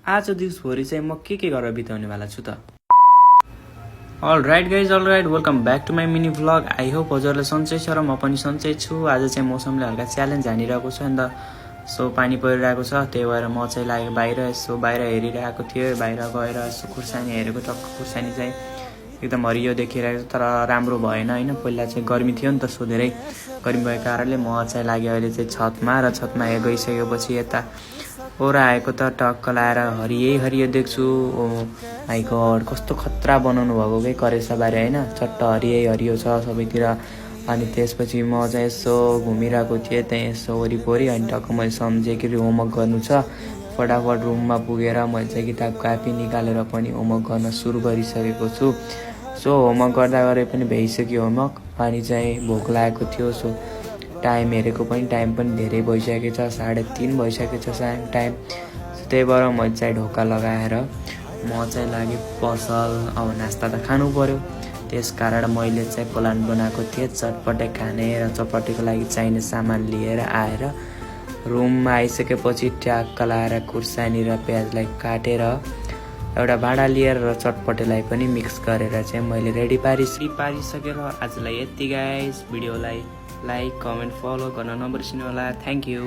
आज दिउँसभरि चाहिँ म के गरेर बिताउनेवाला छु त। Alright guys, alright, welcome back to my mini vlog. I hope हजुरलाई सन्चै छ र म पनि सन्चै छु। आज चाहिँ मौसमले हल्का च्यालेन्ज हानिरहेको छ नि त, सो पानी परिरहेको छ, त्यही भएर म चाहिँ लाग्यो बाहिर, यसो बाहिर हेरिरहेको थिएँ। बाहिर गएर यसो खुर्सानी हेरेको, टक्क खुर्सानी चाहिँ एकदम हरियो देखिरहेको छ, तर राम्रो भएन होइन। पहिला चाहिँ गर्मी थियो नि त, सो धेरै गर्मी भएको कारणले म चाहिँ लाग्यो अहिले चाहिँ छतमा, र छतमा गइसकेपछि यता ओरा आएको त टक्क लाएर हरियो देख्छु। ओ माइ गड, कस्तो खतरा बनाउनु भएको के करेसाबारी होइन, चट्ट हरियो छ सबैतिर। अनि त्यसपछि म चाहिँ यसो घुमिरहेको थिएँ त्यहीँ यसो वरिपरि, अनि टक्क मैले सम्झेँ कि होमवर्क गर्नु छ। फटाफट रुममा पुगेर मैले चाहिँ किताब कापी निकालेर पनि होमवर्क गर्न सुरु गरिसकेको छु। सो होमवर्क गर्दा पनि भइसक्यो होमवर्क, अनि चाहिँ भोक लागेको थियो। सो टाइम हेरेको पनि टाइम पनि धेरै भइसकेको छ, 3:30 भइसकेको छ टाइम। त्यही भएर मैले चाहिँ ढोका लगाएर म चाहिँ लागेँ पसल। अब नास्ता त खानु पर्यो, त्यस कारण मैले चाहिँ प्लान बनाएको थिएँ चटपटे खाने, र चटपटेको लागि चाहिने सामान लिएर आएर रुममा आइसकेपछि ट्याक्क लाएर खुर्सानी र प्याजलाई काटेर एउटा भाँडा लिएर र चटपटेलाई पनि मिक्स गरेर चाहिँ मैले रेडी पारिसकेर आजलाई यति गाइस। भिडियोलाई लाइक, कमेन्ट, फलो गर्न नबिर्सिनु होला। Thank you.